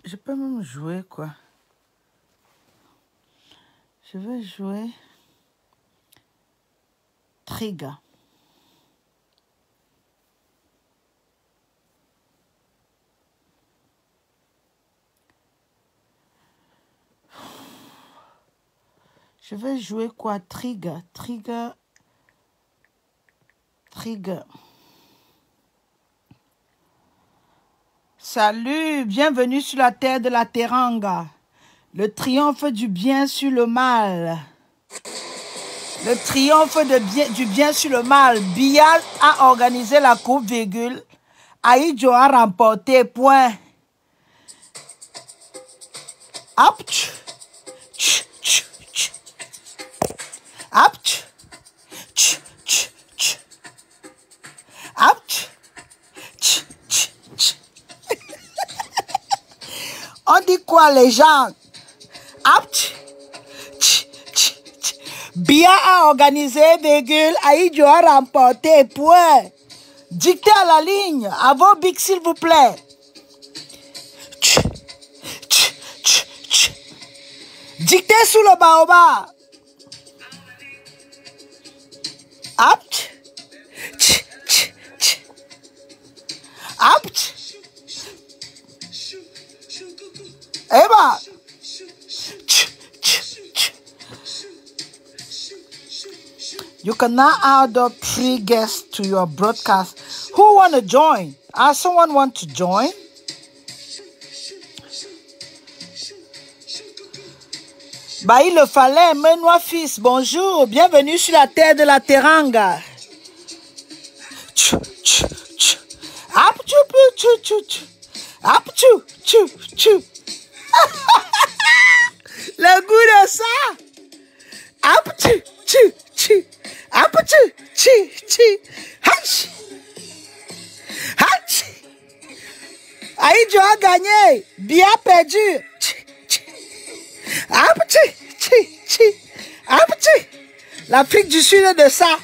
Je peux même jouer, quoi. Je vais jouer Trigger. Je vais jouer quoi? Trigger. Salut, bienvenue sur la terre de la Teranga. Le triomphe du bien sur le mal. Le triomphe du bien sur le mal. Bial a organisé la coupe, virgule. Aïdjo a remporté, point. Hop. Hop. Hop. On dit quoi, les gens? Hop. Bia a organisé, virgule, Aïdjo a remporté, point. Dictez à la ligne, à vos bics, s'il vous plaît. Dictez sous le baobab. Hop. Hop. Eba. You can now add up 3 guests to your broadcast. Who want to join? Someone want to join? Bah, il le fallait. Menois fils, bonjour. Bienvenue sur la terre de la Teranga. Le goût de ça. Aïdjo a gagné. Bien perdu. L'Afrique du Sud est de ça.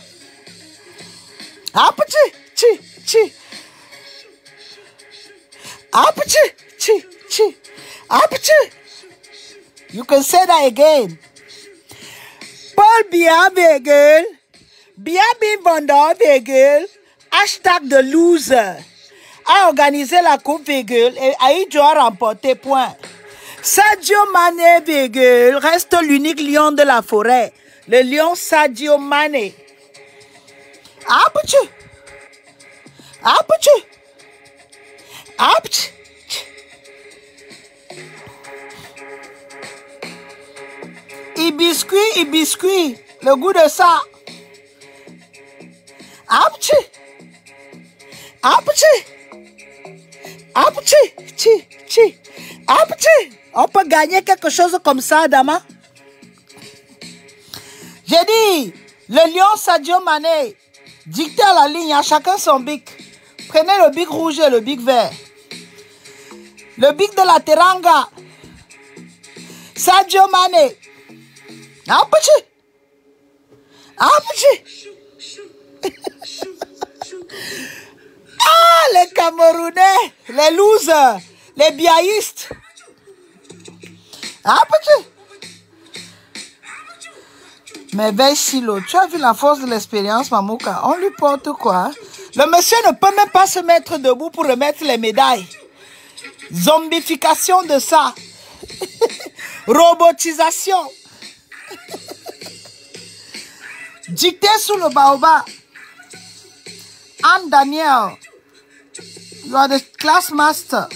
You can say that again. Paul Bia, virgule. Bia Bin Vendor, virgule. Hashtag de loser. A organisé la coupe, virgule. Et Aïdjo a remporté, point. Sadio Mané, virgule, reste l'unique lion de la forêt. Le lion Sadio Mané. Ibiscuit, le goût de ça. On peut gagner quelque chose comme ça, Dama. J'ai dit, le lion Sadio Mané, dictez à la ligne, à chacun son bic. Prenez le bic rouge et le bic vert. Le bic de la Teranga. Sadio Mané. Les Camerounais, les losers, les biaïstes. Mais veille Silo, tu as vu la force de l'expérience, Mamouka? On lui porte quoi? Le monsieur ne peut même pas se mettre debout pour remettre les médailles. Zombification de ça. Robotisation. Dictée sous le baobab. Anne Daniel, you are the class master.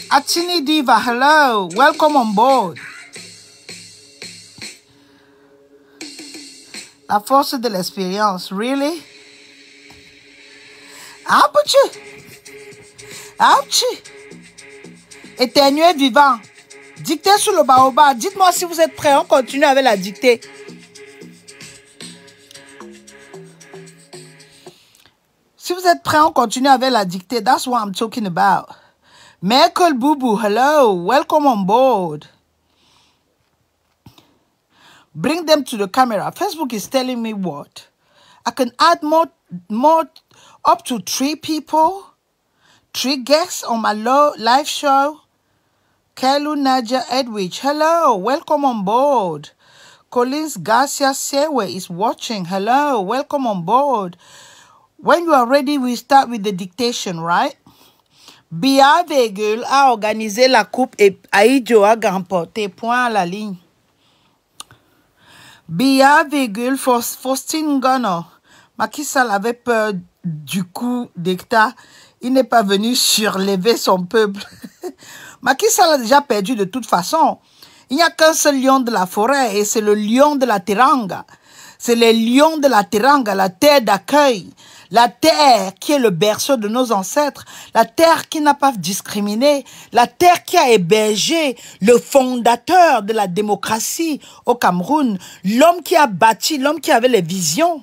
Atini Diva, hello, welcome on board. La force de l'expérience, really? Éternué vivant. Dictée sous le baobab. Dites-moi si vous êtes prêts, on continue avec la dictée. Si vous êtes prêts, on continue avec la dictée. That's what I'm talking about. Michael Boubou, hello. Welcome on board. Bring them to the camera. Facebook is telling me what? I can add more up to 3 people, 3 guests on my live show. Kelu Nadia Edwidge, hello, welcome on board. Collins Garcia Sewe is watching, hello, welcome on board. When you are ready, we start with the dictation, right? Bia Virgule a organisé la coupe et Aïdjo a remporté, point à la ligne. Bia Virgule Faustine Ghana. Macky Sall avait peur du coup d'État. Il n'est pas venu surlever son peuple. Macky Sall a déjà perdu de toute façon. Il n'y a qu'un seul lion de la forêt et c'est le lion de la Teranga. C'est les lions de la Teranga, la terre d'accueil. La terre qui est le berceau de nos ancêtres. La terre qui n'a pas discriminé. La terre qui a hébergé le fondateur de la démocratie au Cameroun. L'homme qui a bâti, l'homme qui avait les visions.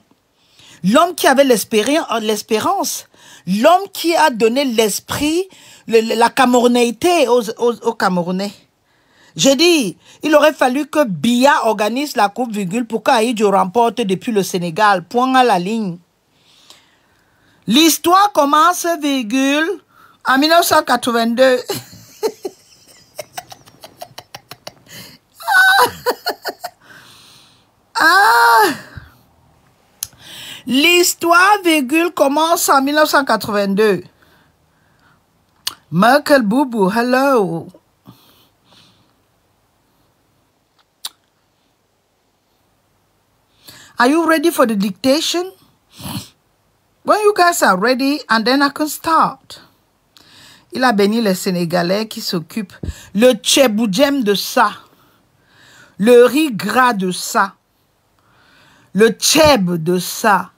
L'homme qui avait l'espérance. L'homme qui a donné l'esprit, la camerounéité aux Camerounais. J'ai dit, il aurait fallu que Biya organise la coupe virgule pour qu'Aïdjo remporte depuis le Sénégal. Point à la ligne. L'histoire commence, virgule, en 1982. L'histoire, virgule, commence en 1982. Michael Boubou, hello. Are you ready for the dictation? When you guys are ready, and then I can start. Il a béni les Sénégalais qui s'occupent. Le tchèboudjem de ça. Le riz gras de ça. Le tchèb de ça.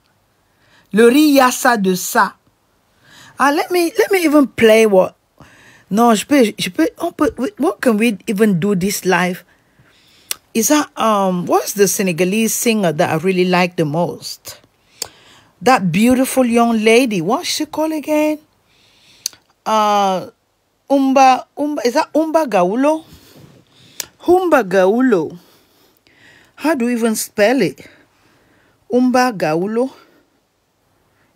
Le riz yassa de ça. Ah, let me even play what. No, what can we even do this live? Is that, what's the Senegalese singer that I really like the most? That beautiful young lady, what's she called again? Is that Umba Gawulo? Umba Gawulo. How do you even spell it? Umba Gawulo.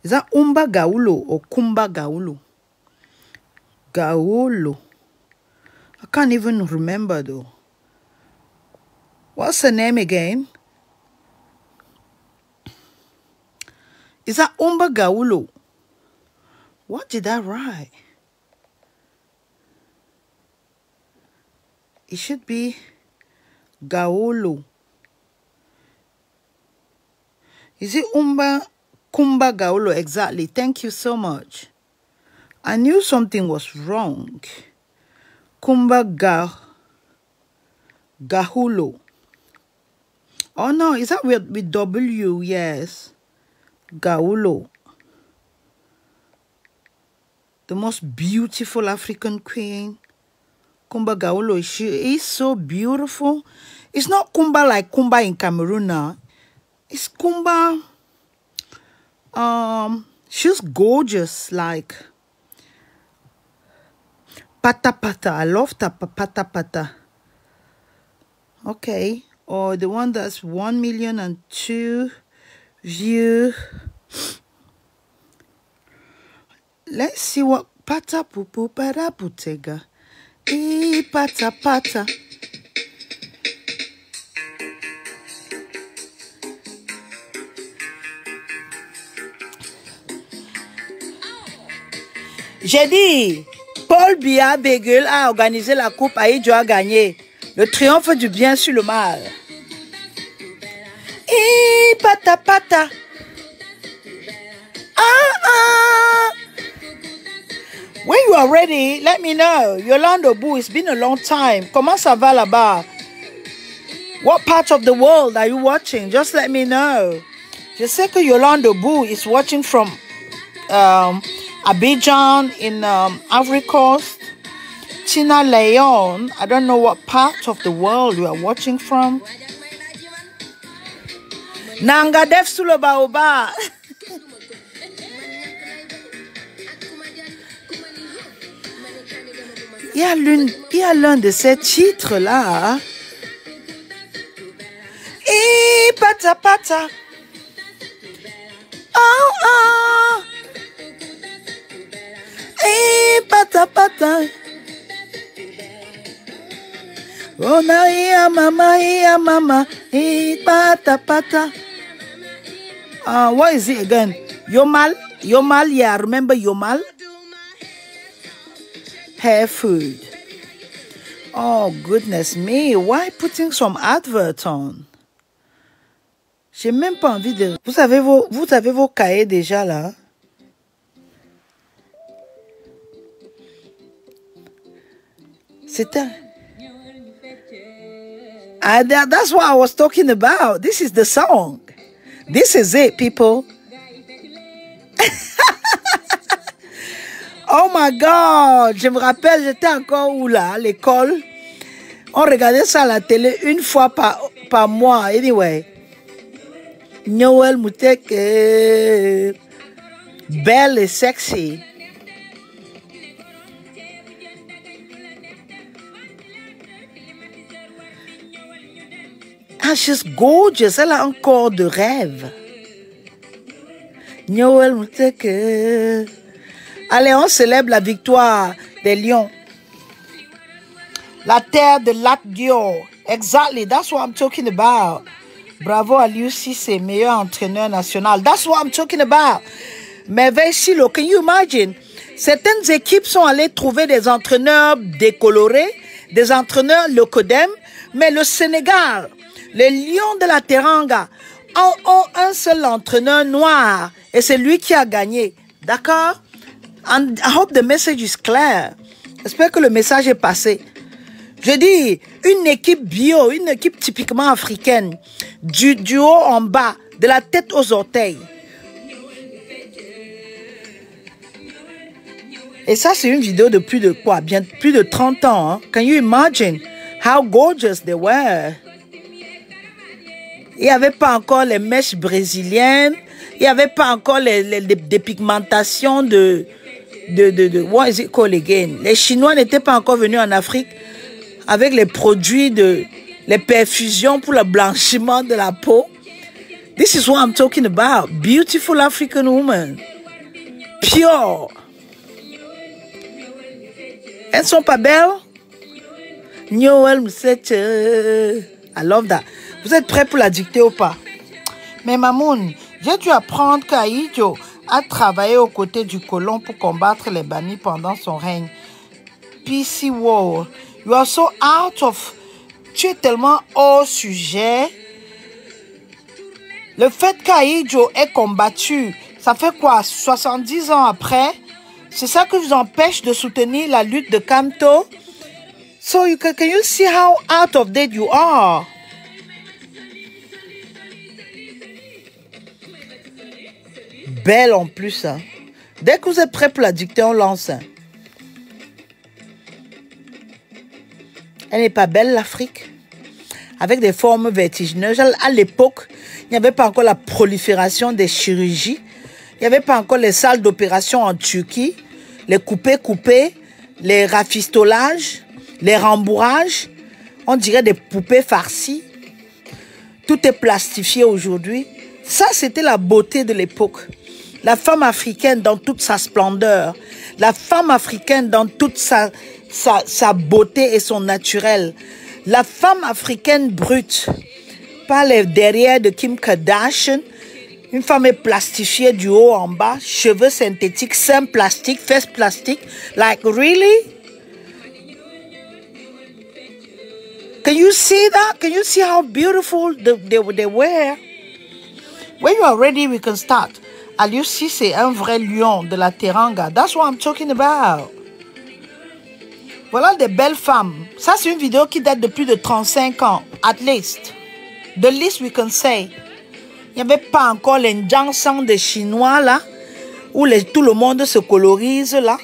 Is that Umba Gawulo or Kumba Gawulo? Gawulo. I can't even remember though. What's her name again? Is that Umba Gawulo? What did I write? It should be Gawulo. Is it Kumba Gawulo? Exactly. Thank you so much. I knew something was wrong. Gahulo. Oh no, is that with W? Yes. Gawulo. The most beautiful African queen. Kumba Gawulo. She is so beautiful. It's not Kumba like Kumba in Cameroon now. It's Kumba. She's gorgeous, like Pata Pata. I love that Pata Pata. Okay. Or the one that's 1,000,002 views. Let's see what Pata Pupu Para Putega. Pata Pata. J'ai dit, Paul Biya Virgule a organisé la coupe, Aïdjo a gagné. Le triomphe du bien sur le mal. Pata pata. When you are ready, let me know. Yolanda Boo, it's been a long time. Comment ça va là-bas? What part of the world are you watching? Just let me know. Je sais que Yolanda Boo is watching from Abidjan in Ivory Coast. Tina Leon, I don't know what part of the world you are watching from. Nanga Def Sulobaoba. Il y a l'un de ces titres-là. Pata pata. Pata pata. Oh, na ia mama, pata pata. What is it again? Yomal, yeah, remember Yomal? Hair food. Oh, goodness me, why putting some advert on? J'ai même pas envie de... Vous avez vos cahiers déjà là? C'est un... That's what I was talking about. This is the song. This is it, people. Oh my God. Je me rappelle, j'étais encore où là, à l'école. On regardait ça à la télé une fois par mois. Anyway. Noël Moutek, belle et sexy. Ah, she's gorgeous. Elle a un corps de rêve. Noël Moutek. Allez, on célèbre la victoire des Lions. La terre de Lat Dior. Exactly, that's what I'm talking about. Bravo à Aliou Cissé, meilleur entraîneur national. That's what I'm talking about. Merveille Silo, can you imagine? Certaines équipes sont allées trouver des entraîneurs décolorés, des entraîneurs locodem, mais le Sénégal, les Lions de la Teranga, ont un seul entraîneur noir et c'est lui qui a gagné. D'accord? And I hope the message is clear. J'espère que le message est passé. Je dis, une équipe bio, une équipe typiquement africaine, du haut en bas, de la tête aux orteils. Et ça, c'est une vidéo de plus de quoi? Bien plus de 30 ans. Hein? Can you imagine how gorgeous they were? Il n'y avait pas encore les mèches brésiliennes. Il n'y avait pas encore les dépigmentations de what is it called again? Les Chinois n'étaient pas encore venus en Afrique avec les produits les perfusions pour le blanchiment de la peau. This is what I'm talking about. Beautiful African woman. Pure. Elles sont pas belles? I love that. Vous êtes prêts pour la dicter ou pas? Mais Mamoun, j'ai dû apprendre qu'Aïdjo a travaillé aux côtés du colon pour combattre les bannis pendant son règne. PC War. You are so out of... Tu es tellement hors sujet. Le fait qu'Aïdjo ait combattu, ça fait quoi? 70 ans après? C'est ça qui vous empêche de soutenir la lutte de Kamto? So, can you see how out of date you are? Belle en plus. Hein. Dès que vous êtes prêts pour la dicter, on lance. Hein. Elle n'est pas belle, l'Afrique? Avec des formes vertigineuses. À l'époque, il n'y avait pas encore la prolifération des chirurgies. Il n'y avait pas encore les salles d'opération en Turquie. Les coupés, les rafistolages, les rembourrages. On dirait des poupées farcies. Tout est plastifié aujourd'hui. Ça, c'était la beauté de l'époque. La femme africaine dans toute sa splendeur. La femme africaine dans toute sa beauté et son naturel. La femme africaine brute. Pas les derrière de Kim Kardashian. Une femme est plastifiée du haut en bas. Cheveux synthétiques, seins plastiques, fesses plastiques. Like, really? Can you see that? Can you see how beautiful they were? When you are ready, we can start. Aliou Cissé, c'est un vrai lion de la Teranga. That's what I'm talking about. Voilà des belles femmes. Ça, c'est une vidéo qui date de plus de 35 ans, at least. The least we can say. Il n'y avait pas encore les Njangsang des Chinois, là, où tout le monde se colorise, là.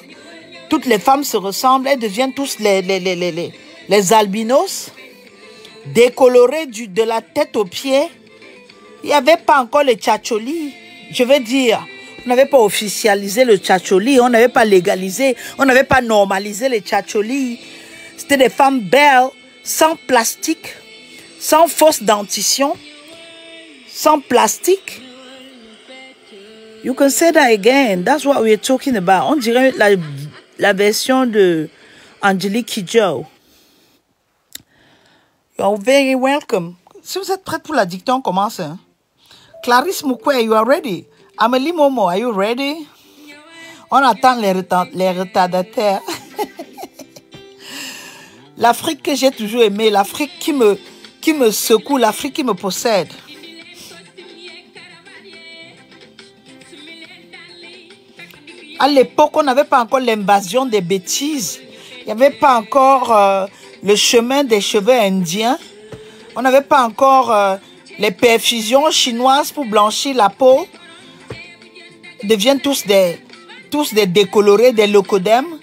Toutes les femmes se ressemblent, elles deviennent tous les albinos, décolorés de la tête aux pieds. Il n'y avait pas encore les tchatcholis. Je veux dire, on n'avait pas officialisé le tchatcholi, on n'avait pas légalisé, on n'avait pas normalisé les tchatcholis. C'était des femmes belles, sans plastique, sans fausse dentition, sans plastique. You can say that again. That's what we're talking about. On dirait la version de Angelique Kidjo. You're very welcome. Si vous êtes prête pour la dictée, on commence. Hein? Clarisse Moukwe, you are ready. Amélie Momo, are you ready? On attend les retardataires. L'Afrique que j'ai toujours aimée, l'Afrique qui me secoue, l'Afrique qui me possède. À l'époque, on n'avait pas encore l'invasion des bêtises. Il n'y avait pas encore le chemin des cheveux indiens. On n'avait pas encore les perfusions chinoises pour blanchir la peau. Ils deviennent tous des décolorés, des locodèmes.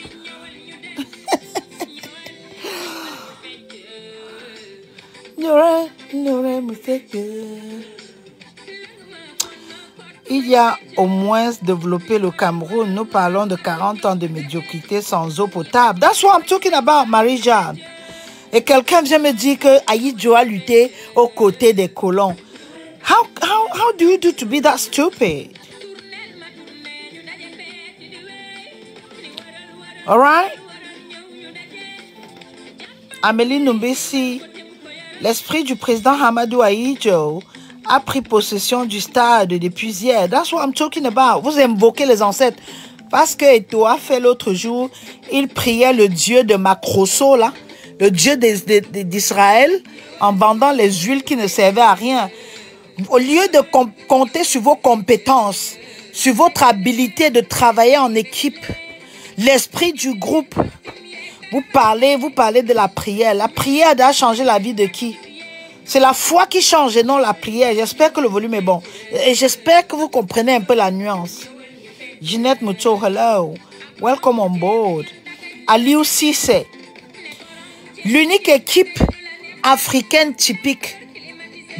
Il y a au moins développé le Cameroun. Nous parlons de 40 ans de médiocrité sans eau potable. That's what I'm talking about, Marie-Jeanne. Et quelqu'un vient me dire que Ahidjo a lutté aux côtés des colons. How do you do to be that stupid? All right? Amélie Numbesi, l'esprit du président Hamadou Ahidjo a pris possession du stade depuis hier. That's what I'm talking about. Vous invoquez les ancêtres. Parce que Eto'o a fait l'autre jour, il priait le Dieu de Macrosso, là, le Dieu d'Israël, en vendant les huiles qui ne servaient à rien. Au lieu de compter sur vos compétences, sur votre habilité de travailler en équipe, l'esprit du groupe, vous parlez de la prière. La prière doit changer la vie de qui? C'est la foi qui change et non la prière. J'espère que le volume est bon. Et j'espère que vous comprenez un peu la nuance. Ginette Mouto, hello. Welcome on board. Aliou Cissé. L'unique équipe africaine typique,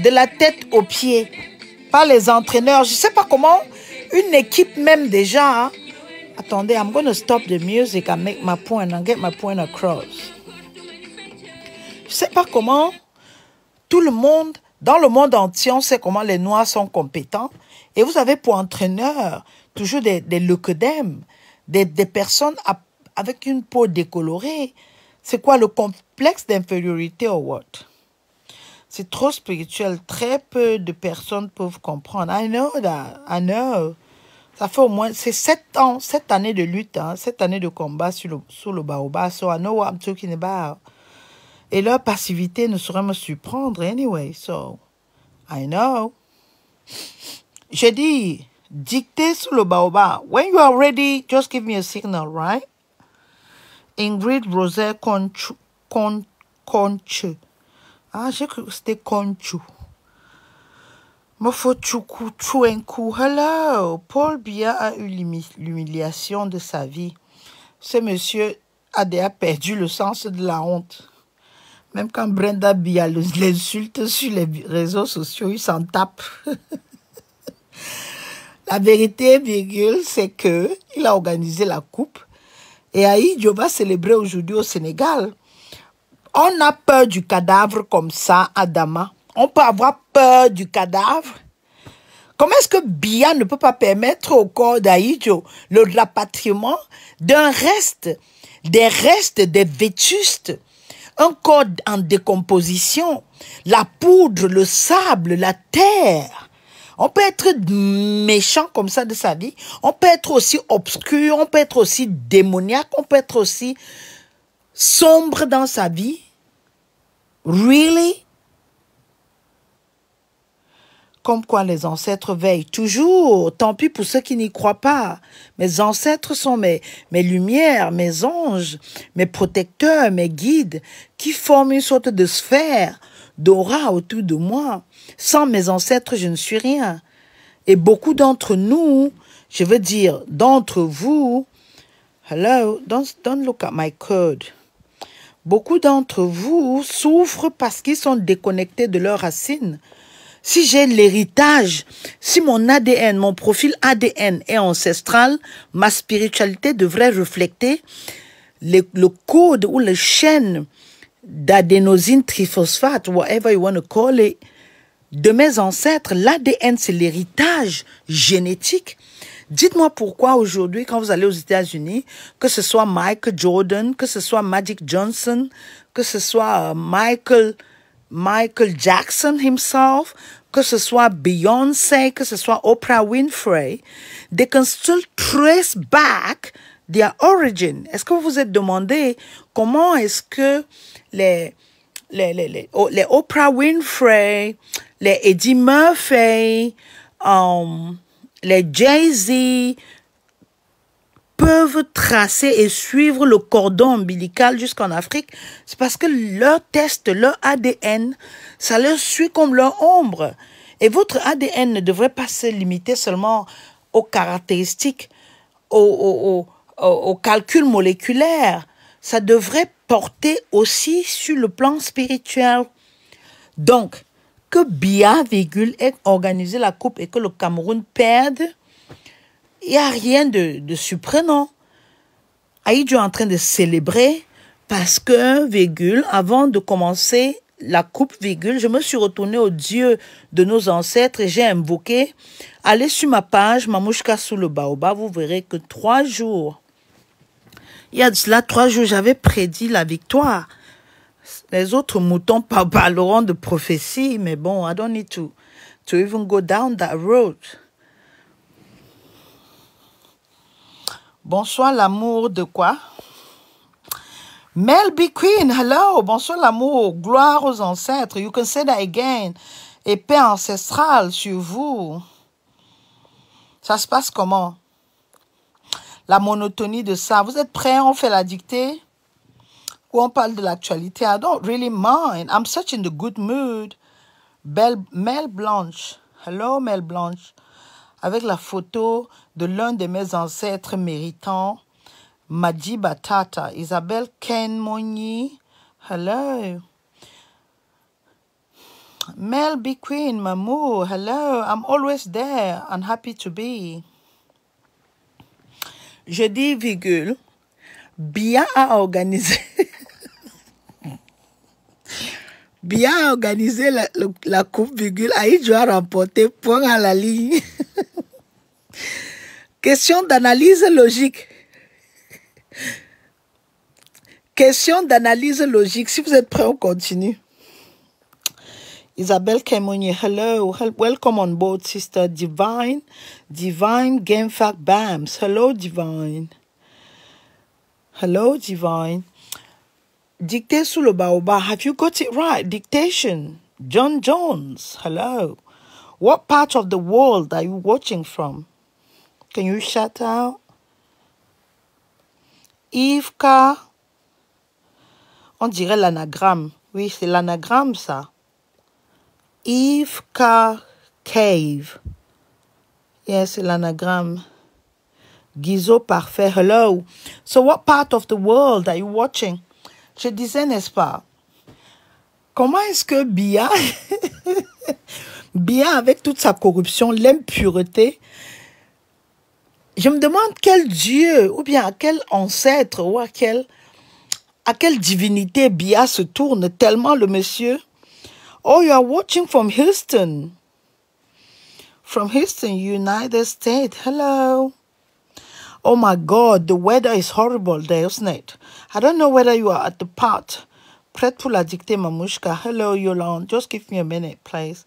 de la tête aux pieds, par les entraîneurs. Je ne sais pas comment une équipe même déjà... Hein. Attendez, I'm going to stop the music and make my point and get my point across. Je ne sais pas comment... Tout le monde, dans le monde entier, on sait comment les Noirs sont compétents. Et vous avez pour entraîneur toujours des leucodèmes, des personnes avec une peau décolorée. C'est quoi le complexe d'infériorité ou what? C'est trop spirituel. Très peu de personnes peuvent comprendre. I know that. I know. Ça fait au moins, c'est 7 ans, 7 années de lutte, hein, 7 années de combat sur le baobab. So I know what I'm talking about. Et leur passivité ne saurait me surprendre anyway. So, I know. J'ai dit, dictée sur le baobab. When you are ready, just give me a signal, right? Ingrid Rosette Conchu. Ah, j'ai cru que c'était Conchu. Mofo Choukou Chouenkou. Hello. Paul Biya a eu l'humiliation de sa vie. Ce monsieur a déjà perdu le sens de la honte. Même quand Brenda Biya l'insulte sur les réseaux sociaux, il s'en tape. La vérité, virgule, c'est que il a organisé la coupe et Ahidjo va célébrer aujourd'hui au Sénégal. On a peur du cadavre comme ça, Adama. On peut avoir peur du cadavre. Comment est-ce que Biya ne peut pas permettre au corps d'Ahidjo le rapatriement d'un reste, des restes des vétustes? Un corps en décomposition, la poudre, le sable, la terre. On peut être méchant comme ça de sa vie. On peut être aussi obscur, on peut être aussi démoniaque, on peut être aussi sombre dans sa vie. Really? Comme quoi les ancêtres veillent toujours. Tant pis pour ceux qui n'y croient pas. Mes ancêtres sont mes lumières, mes anges, mes protecteurs, mes guides, qui forment une sorte de sphère d'aura autour de moi. Sans mes ancêtres, je ne suis rien. Et beaucoup d'entre nous, je veux dire, d'entre vous, hello, don't look at my code. Beaucoup d'entre vous souffrent parce qu'ils sont déconnectés de leurs racines. Si j'ai l'héritage, si mon ADN, mon profil ADN est ancestral, ma spiritualité devrait refléter le code ou le chaîne d'adénosine triphosphate, whatever you want to call it, de mes ancêtres. L'ADN, c'est l'héritage génétique. Dites-moi pourquoi aujourd'hui, quand vous allez aux États-Unis, que ce soit Michael Jordan, que ce soit Magic Johnson, que ce soit Michael Michael Jackson himself, que ce soit Beyoncé, que ce soit Oprah Winfrey, they can still trace back their origin. Est-ce que vous vous êtes demandé comment est-ce que les Oprah Winfrey, les Eddie Murphy, les Jay-Z peuvent tracer et suivre le cordon ombilical jusqu'en Afrique? C'est parce que leur test, leur ADN, ça leur suit comme leur ombre. Et votre ADN ne devrait pas se limiter seulement aux caractéristiques, aux calculs moléculaires. Ça devrait porter aussi sur le plan spirituel. Donc, que Biya, ait organisé la coupe et que le Cameroun perde, il n'y a rien de surprenant. Aïdjo est en train de célébrer parce que, avant de commencer la coupe, je me suis retournée au Dieu de nos ancêtres et j'ai invoqué. Allez sur ma page, Mamouchka sous le baobab, vous verrez que 3 jours, il y a de cela 3 jours, j'avais prédit la victoire. Les autres moutons parleront de prophétie, mais bon, I don't need to even go down that road. Bonsoir l'amour de quoi? Mel B. Queen, hello. Bonsoir l'amour, gloire aux ancêtres. You can say that again. Et paix ancestrale sur vous. Ça se passe comment? La monotonie de ça. Vous êtes prêts? On fait la dictée? Ou on parle de l'actualité? I don't really mind. I'm such in the good mood. Mel Blanche. Hello, Mel Blanche. Avec la photo de l'un de mes ancêtres méritants, Madi Batata, Isabelle Kenmoni. Hello. Mel B. Queen, Mamou. Hello. I'm always there and happy to be. Je dis, Biya a organisé... Biya a organisé la coupe, Aïdjo a remporté point à la ligne. Question d'analyse logique. Question d'analyse logique. Si vous êtes prêts, on continue. Isabelle Kemonye, hello. Welcome on board, sister. Divine Game Fact Bams. Hello, Divine. Hello, Divine. Dictée sous le baobab. Have you got it right? Dictation. John Jones. Hello. What part of the world are you watching from? Can you shout out? Ivka. On dirait l'anagramme. Oui, c'est l'anagramme, ça. Ivka Cave. Yes, c'est l'anagramme. Gizo parfait. Hello. So what part of the world are you watching? Je disais, n'est-ce pas? Comment est-ce que Biya, avec toute sa corruption, l'impureté, je me demande quel dieu, ou bien à quel ancêtre, ou à quelle divinité Biya se tourne tellement le monsieur. Oh, you are watching from Houston. From Houston, United States. Hello. Oh my God, the weather is horrible there, isn't it? I don't know whether you are at the part. Prête pour la dictée, Mamouchka. Hello, Yolande. Just give me a minute, please.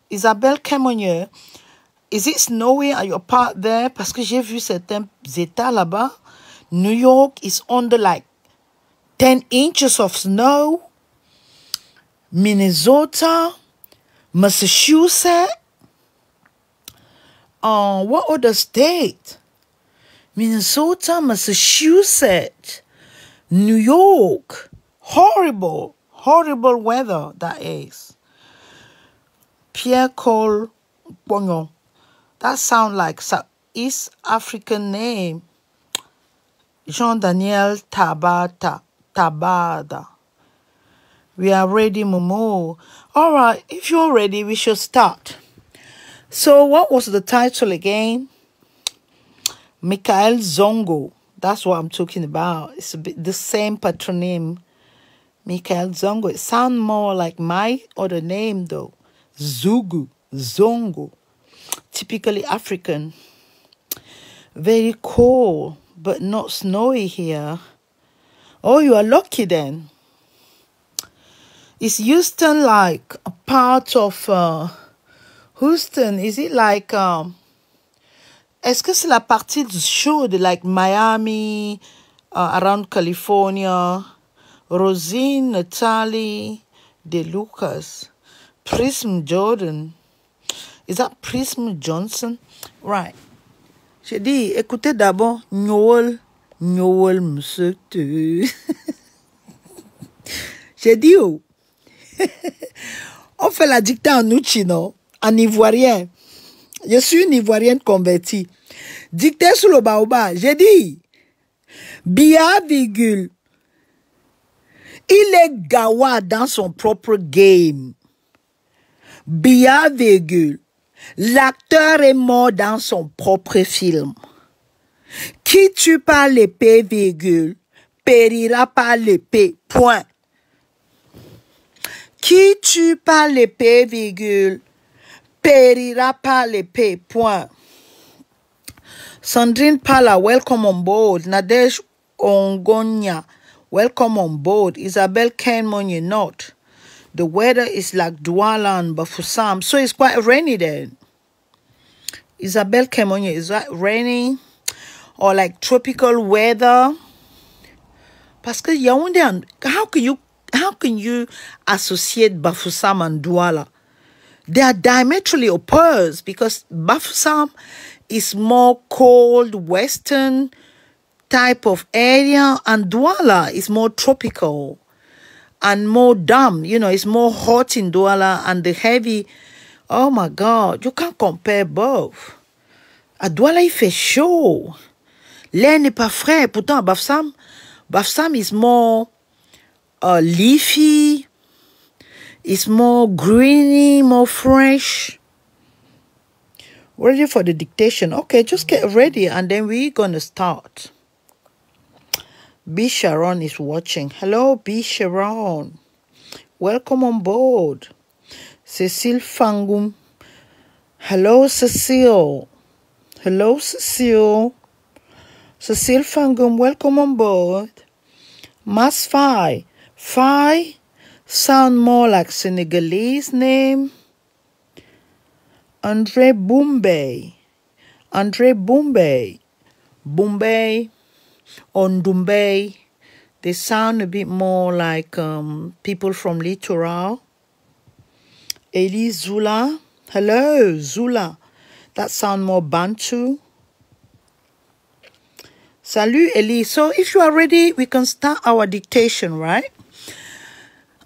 Isabelle Kemonye, is it snowy at your part there? Parce que j'ai vu certains états là-bas. New York is under like 10 inches of snow. Minnesota, Massachusetts. What other state? Minnesota, Massachusetts, New York. Horrible, horrible weather that is. Pierre Cole Bongo. That sounds like East African name. Jean-Daniel Tabada. We are ready, Momo. All right, if you're ready, we should start. So what was the title again? Michael Zongo. That's what I'm talking about. It's a bit the same patronym. Michael Zongo. It sounds more like my other name though. Zugu. Zongo. Typically African. Very cold, but not snowy here. Oh, you are lucky then. Is Houston like a part of Houston? Is it like est-ce que c'est la partie chaude like Miami, around California? Rosine, Natalie, De Lucas, Prism Jordan. Is that Prism Johnson? Right. J'ai dit, écoutez d'abord, Noël, monsieur. J'ai dit, oh. On fait la dictée en ouchi, non? En ivoirien. Je suis une ivoirienne convertie. Dictée sous le baobab. J'ai dit, Bia, virgule. Il est gawa dans son propre game. Bia, virgule. L'acteur est mort dans son propre film. Qui tue par l'épée, virgule, périra par l'épée, point. Qui tue par l'épée, virgule, périra par l'épée, point. Sandrine Pala, welcome on board. Nadej Ongonya, welcome on board. Isabel Kenmonye, not. The weather is like Douala and Bafoussam, so it's quite rainy then. Isabel Kenmonye, is that raining or like tropical weather? Parce que Yaoundé, how can you associate Bafoussam and Douala? They are diametrally opposed because Bafoussam is more cold, western type of area, and Douala is more tropical and more damp. You know, it's more hot in Douala and the heavy. Oh my God, you can't compare both. À Douala, il fait chaud. L'air n'est pas frais. Pourtant, Bafoussam is more leafy. It's more greeny, more fresh. Ready for the dictation? Okay, just get ready and then we're gonna start. B. Sharon is watching. Hello, B. Sharon. Welcome on board. Cecile Fangum. Hello, Cecile. Hello, Cecile. Cecile Fangum, welcome on board. Mas Fai. Fai sound more like Senegalese name. Andre Bumbe. Andre Bumbe. Bumbe. Ondumbe. They sound a bit more like people from Littoral. Elise Zula. Hello, Zula. That sound more Bantu. Salut, Elise. So if you are ready, we can start our dictation, right?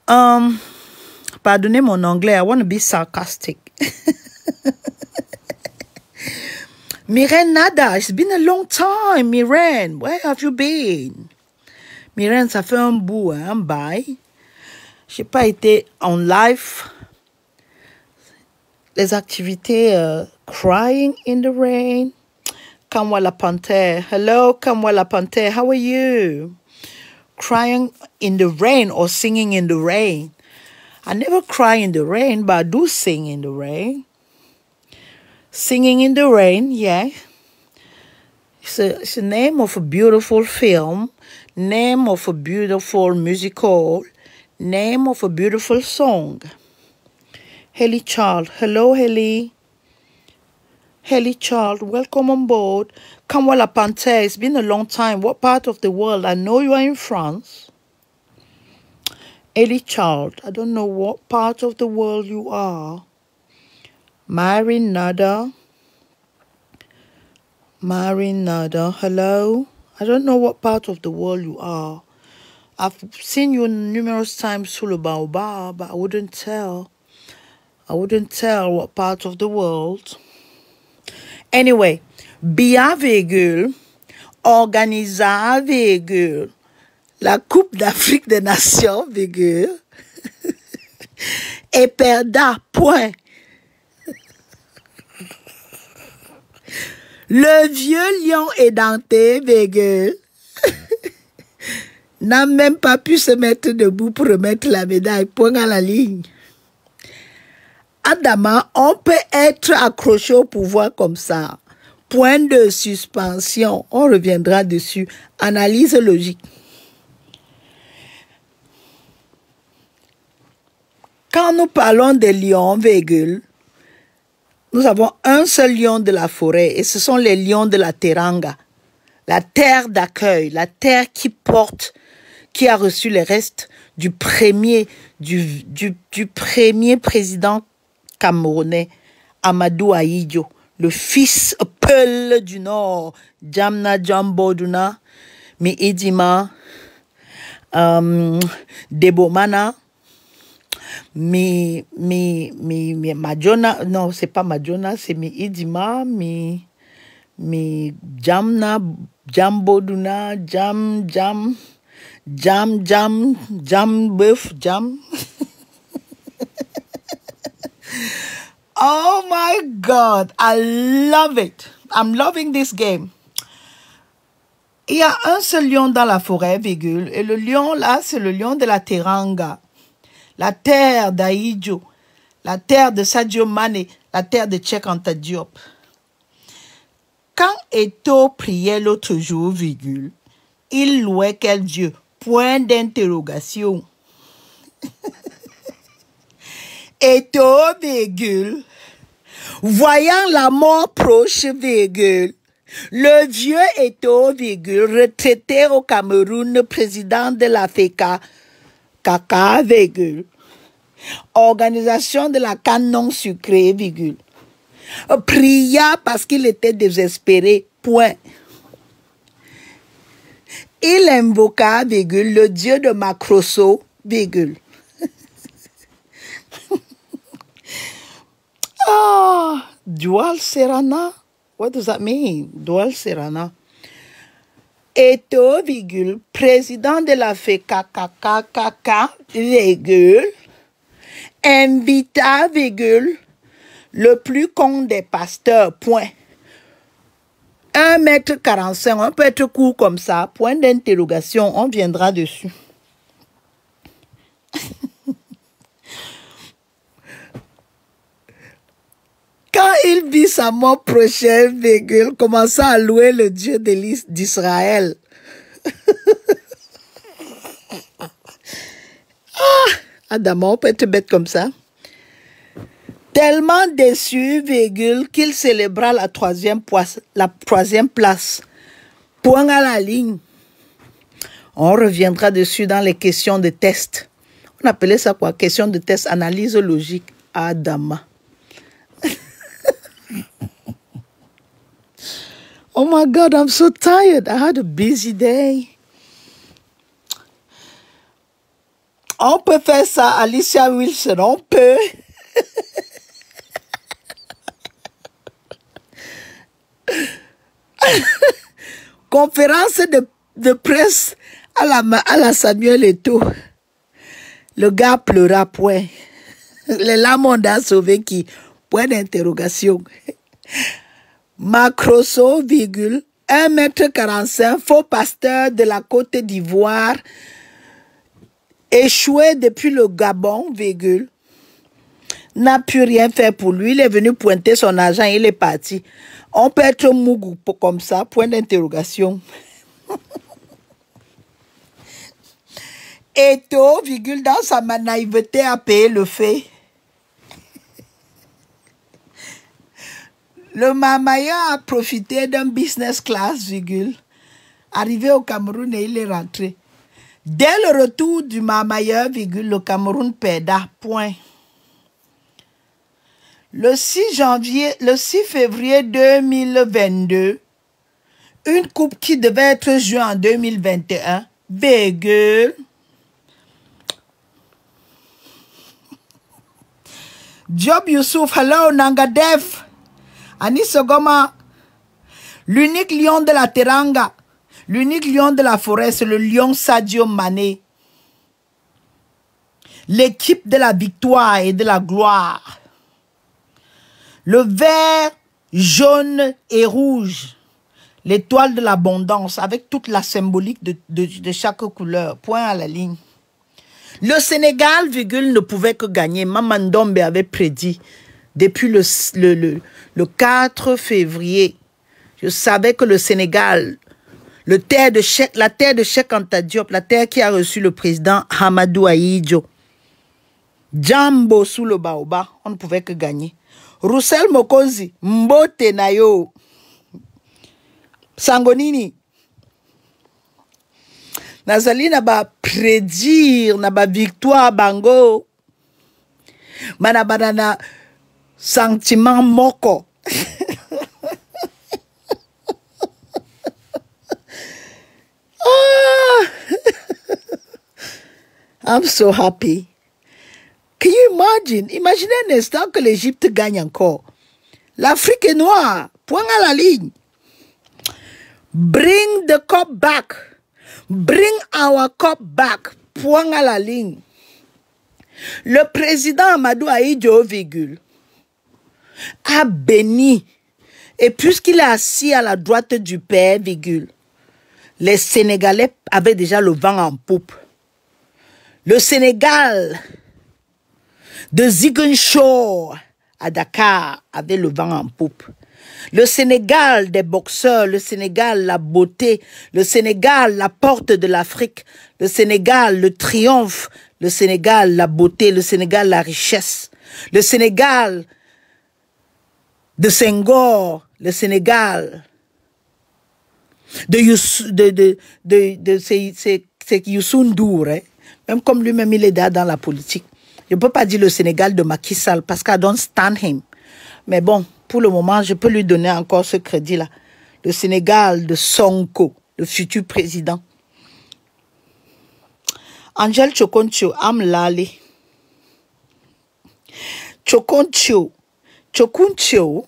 Pardonnez mon anglais. I want to be sarcastic. Myrène Nada, it's been a long time, Myrène. Where have you been? Myrène, ça fait un bout, un bail. J'ai pas été en live. Les activités crying in the rain. Kamwa La Panthère. Hello, Kamwa La Panthère. How are you? Crying in the rain or singing in the rain. I never cry in the rain, but I do sing in the rain. Singing in the Rain, yeah. It's the name of a beautiful film, name of a beautiful musical, name of a beautiful song. Helly Child. Hello, Helly. Helly Child, welcome on board. Kamwa La Panthère, it's been a long time. What part of the world? I know you are in France. Helly Child, I don't know what part of the world you are. Marin Nada. Marin Nada. Hello. I don't know what part of the world you are. I've seen you numerous times sous le baobab, but I wouldn't tell. I wouldn't tell what part of the world. Anyway, Bia virgule, organisa virgule, la Coupe d'Afrique des Nations virgule, et perda point. Le vieux lion édenté, virgule, n'a même pas pu se mettre debout pour remettre la médaille, point à la ligne. Adama, on peut être accroché au pouvoir comme ça. Point de suspension, on reviendra dessus. Analyse logique. Quand nous parlons des lions, virgule, nous avons un seul lion de la forêt et ce sont les lions de la Teranga. La terre d'accueil, la terre qui porte, qui a reçu les restes du premier président camerounais, Amadou Ahidjo, le fils Peul du Nord, Jamna Jamboduna, Mi Idima, Debomana, Majona, non, c'est pas Majona, c'est Mi Idima, mi Jamna, Jamboduna, Jam, Bœuf, Jam. Oh my God, I love it. I'm loving this game. Il y a un seul lion dans la forêt, virgule, et le lion là, c'est le lion de la Teranga, la terre d'Ahidjo, la terre de Sadio Mané, la terre de Cheikh Anta Diop. Quand Eto'o priait l'autre jour, virgule, il louait quel Dieu? Point d'interrogation. Eto'o, virgule, voyant la mort proche, virgule, le vieux Eto'o, virgule, retraité au Cameroun, président de la FECA, Kaka, virgule, organisation de la canne non sucrée, virgule, pria parce qu'il était désespéré, point. Il invoqua, virgule, le dieu de Macrosso, virgule. Ah, Dual Serana. What does that mean? Dual Serana. Eto'o, virgule, président de la FECA, virgule, invita, virgule, le plus con des pasteurs, point. 1,45 m, on peut être court comme ça, point d'interrogation, on viendra dessus. Quand il vit sa mort prochaine, virgule, commença à louer le Dieu d'Israël. Adama, on peut être bête comme ça. Tellement déçu, virgule, qu'il célébra la troisième place. Point à la ligne. On reviendra dessus dans les questions de test. On appelait ça quoi? Question de test, analyse logique. Adama. Oh my God, I'm so tired. I had a busy day. On peut faire ça, Alicia Wilson, on peut. Conférence de presse à la Samuel Eto'o. Le gars pleura, point. Les larmes ont sauvé qui? Point d'interrogation. Macrosso, virgule, 1,45 m, faux pasteur de la Côte d'Ivoire, échoué depuis le Gabon, virgule, n'a pu rien faire pour lui. Il est venu pointer son argent, il est parti. On peut être mougou comme ça, point d'interrogation. Eto'o, virgule, dans sa naïveté, a payé le fait. Le Mamaïa a profité d'un business class, virgule, arrivé au Cameroun et il est rentré. Dès le retour du Mamaïa, virgule, le Cameroun perda, point. Le 6 février 2022, une coupe qui devait être jouée en 2021, virgule, Job Youssouf, hello, Nangadef, Anis Goma, l'unique lion de la Teranga, l'unique lion de la forêt, c'est le lion Sadio Mané. L'équipe de la victoire et de la gloire. Le vert, jaune et rouge. L'étoile de l'abondance avec toute la symbolique de chaque couleur. Point à la ligne. Le Sénégal, virgule, ne pouvait que gagner. Mamandombe avait prédit depuis le 4 février. Je savais que le Sénégal, la terre de Cheikh Anta Diop, la terre qui a reçu le président Amadou Ahidjo, Jambo sous le baobab, on ne pouvait que gagner. Roussel Mokozi, Mbote Nayo, Sangonini. Nazali na ba prédire na ba victoire bango. Manabana sentiment moko. I'm so happy. Can you imagine? Imaginez un instant que l'Égypte gagne encore. L'Afrique est noire. Point à la ligne. Bring the cup back. Bring our cup back. Point à la ligne. Le président Amadou Ahidjo, a béni. Et puisqu'il est assis à la droite du père, les Sénégalais avaient déjà le vent en poupe. Le Sénégal de Ziguinchor à Dakar avait le vent en poupe. Le Sénégal des boxeurs, le Sénégal la beauté, le Sénégal la porte de l'Afrique, le Sénégal le triomphe, le Sénégal la beauté, le Sénégal la richesse, le Sénégal de Senghor, le Sénégal de Youssou N'Dour, hein? Même comme lui-même il est dans la politique. Je ne peux pas dire le Sénégal de Macky Sall parce que I don't stand him. Mais bon, pour le moment, je peux lui donner encore ce crédit-là. Le Sénégal de Sonko, le futur président. Angel Chokontio, Amlali. Chokontio, Chokuntio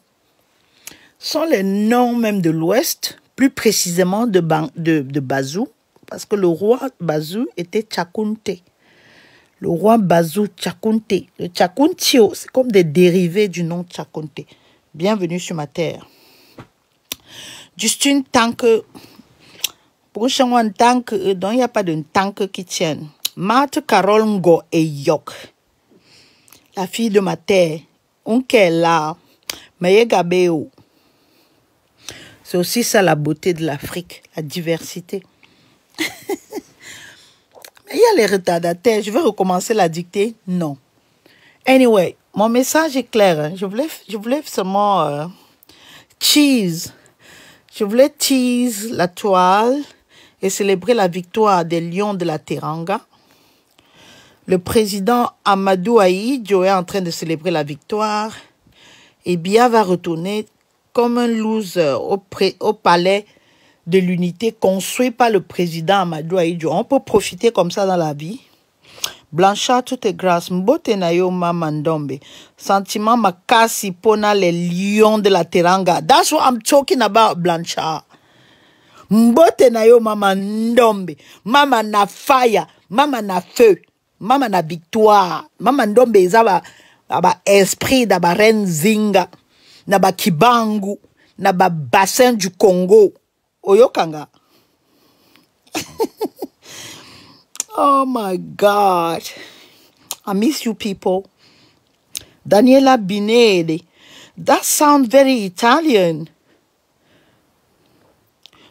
sont les noms même de l'Ouest, plus précisément de Bazou, parce que le roi Bazou était Tchakounte. Le roi Bazou Tchakounte. Le Tchakuntio, c'est comme des dérivés du nom Tchakounte. Bienvenue sur ma terre. Justine Tank, pour un tank, donc il n'y a pas de tank qui tienne. Marthe Carole Ngo et Yok, la fille de ma terre, Unkela, Mayegabeo. C'est aussi ça la beauté de l'Afrique, la diversité. Il y a les retardataires. Je vais recommencer la dictée? Non. Anyway, mon message est clair. Hein. Je voulais seulement cheese. Je voulais tease la toile et célébrer la victoire des Lions de la Teranga. Le président Amadou Ahidjo est en train de célébrer la victoire. Et Biya va retourner comme un loser au palais de l'unité construit par le président Amadou Ahidjo. On peut profiter comme ça dans la vie. Blanchard, tout est grâce. Mbote nayo mamandombe. Sentiment makasi pona les lions de la Teranga. That's what I'm talking about, Blanchard. Mbote nayo mamandombe. Mama na fire. Mama na feu. Mama na victoire. Mama ndombe izaba esprit d'aba renzinga. Naba kibangu. Naba bassin du Congo. Oyokanga. Oh my God. I miss you people. Daniela Binelli. That sounds very Italian.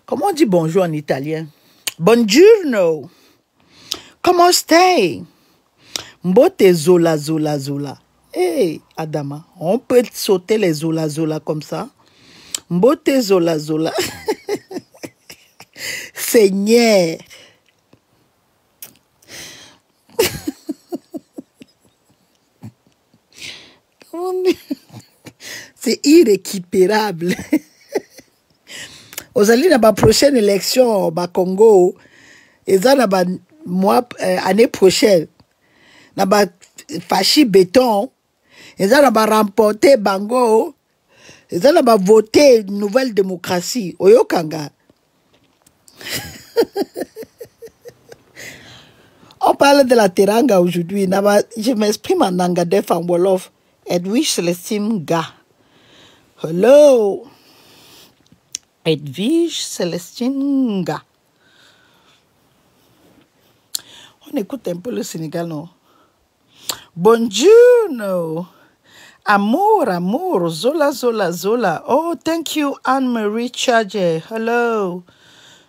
Comment on dit bonjour en italien? Buongiorno. Comment stai? Mbote zola zola zola. Hey, Adama, on peut sauter les zola zola comme ça? Mbote zola zola. Seigneur. C'est irrécupérable. Aux alliés dans la prochaine élection au Congo, et ça dans la mois année prochaine, dans la fachi béton, et ça dans la remporter Bango, et ça dans la voter une nouvelle démocratie. Oyokanga. On parle de la Teranga aujourd'hui. Je m'exprime en Nangadef, en Wolof. Edwige Célestine Ga. Hello. Edwige Célestine Ga. On écoute un peu le Sénégal, non? Bonjour. Amour, amour. Zola, zola, zola. Oh, thank you, Anne-Marie Charge. Hello.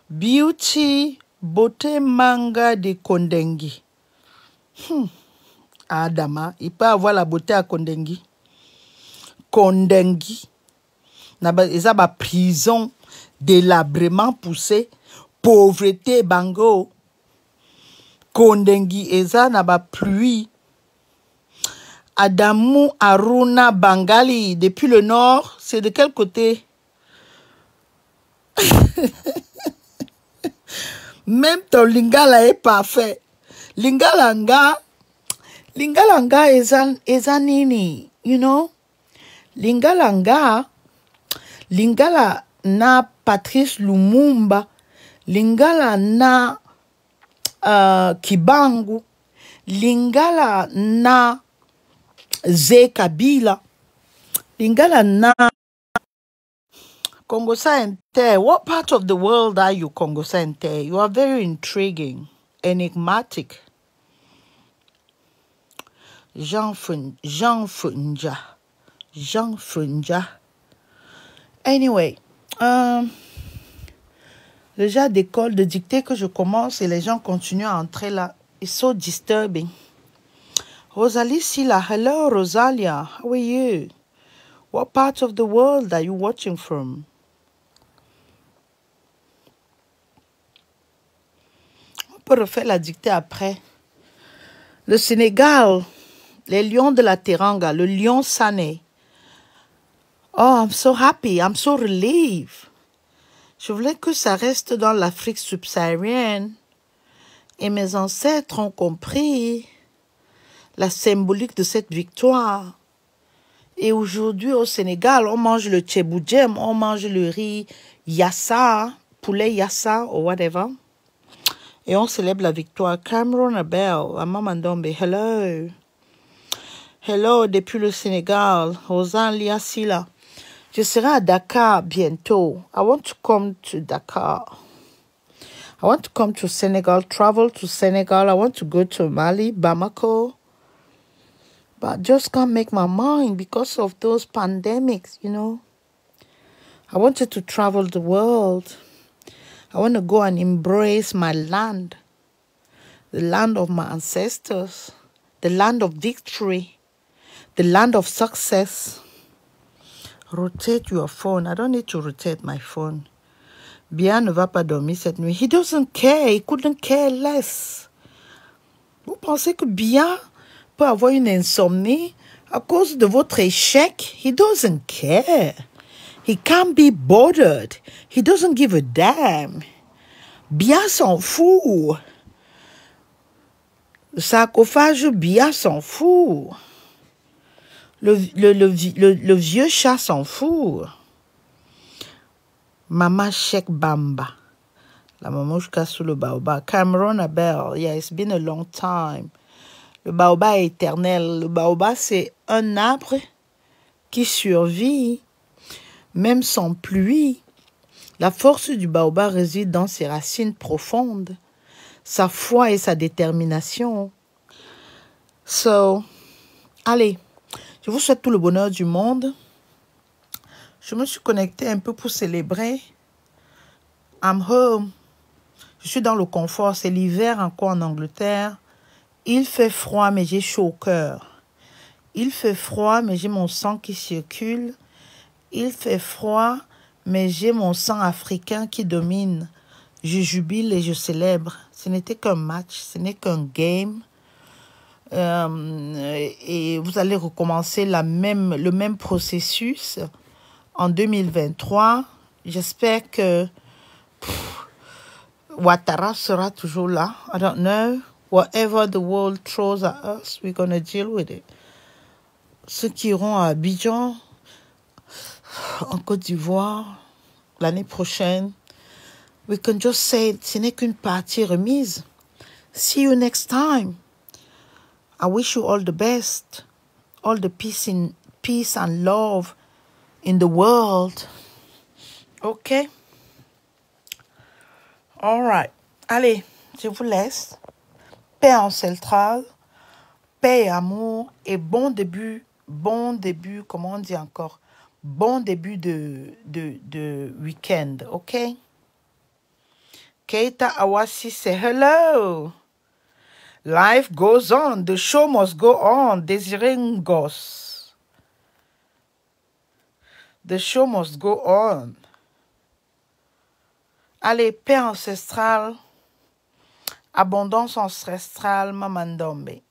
Beauty. Beauté manga de Kondengi. à Adama. Il peut avoir la beauté à Kondengi. Kondengi. Ils ont ma prison délabrement poussé. Pauvreté, bango. Kondengi, eza na ba pluie. Adamu Aruna Bangali, depuis le nord, c'est de quel côté? Même ton lingala est parfait. Lingala eza nini, you know? Lingala na Patrice Lumumba. Lingala na Kibangu. Lingala na Zé Kabila. Lingala na Congo Inter. What part of the world are you, Congo Inter? You are very intriguing, enigmatic. Jean Funja. Anyway, déjà d'école de dictée que je commence et les gens continuent à entrer là. It's so disturbing. Rosalie Silla, hello Rosalia, how are you? What part of the world are you watching from? On peut refaire la dictée après. Le Sénégal, les lions de la Teranga, le lion Sané. Oh, I'm so happy, I'm so relieved. Je voulais que ça reste dans l'Afrique subsaharienne. Et mes ancêtres ont compris la symbolique de cette victoire. Et aujourd'hui, au Sénégal, on mange le tchéboujem, on mange le riz yassa, poulet yassa, ou whatever. Et on célèbre la victoire. Cameron Abel, Maman Dombe, hello. Hello, depuis le Sénégal, Rosalia Silla. Je serai à Dakar bientôt. I want to come to Dakar. I want to come to Senegal, travel to Senegal. I want to go to Mali, Bamako. But I just can't make my mind because of those pandemics, you know. I wanted to travel the world. I want to go and embrace my land. The land of my ancestors. The land of victory. The land of success. Rotate your phone. I don't need to rotate my phone. Bien ne va pas dormir cette nuit. He doesn't care. He couldn't care less. Vous pensez que Bien peut avoir une insomnie à cause de votre échec? He doesn't care. He can't be bothered. He doesn't give a damn. Bien s'en fout. Le sarcophage, Bien s'en fout. Le vieux chat s'en fout. Mama Sheikh Bamba. La mamouchka sous le baobab. Cameron Abel. Yeah, it's been a long time. Le baobab est éternel. Le baobab, c'est un arbre qui survit, même sans pluie. La force du baobab réside dans ses racines profondes, sa foi et sa détermination. So, allez, je vous souhaite tout le bonheur du monde. Je me suis connectée un peu pour célébrer. I'm home. Je suis dans le confort. C'est l'hiver encore en Angleterre. Il fait froid, mais j'ai chaud au cœur. Il fait froid, mais j'ai mon sang qui circule. Il fait froid, mais j'ai mon sang africain qui domine. Je jubile et je célèbre. Ce n'était qu'un match, ce n'est qu'un game. Et vous allez recommencer le même processus en 2023. J'espère que Ouattara sera toujours là. I don't know. Whatever the world throws at us, we're going to deal with it. Ceux qui iront à Abidjan, en Côte d'Ivoire, l'année prochaine, we can just say, ce n'est qu'une partie remise. See you next time. I wish you all the best, all the peace and love in the world. Okay? All right. Allez, je vous laisse. Paix ancestrale, paix et amour et bon début, comment on dit encore? Bon début de week-end, ok? Keita Awasi say hello. Life goes on. The show must go on. Désiré Ngos. The show must go on. Allez, paix ancestrale, abondance ancestrale, Maman Ndombe.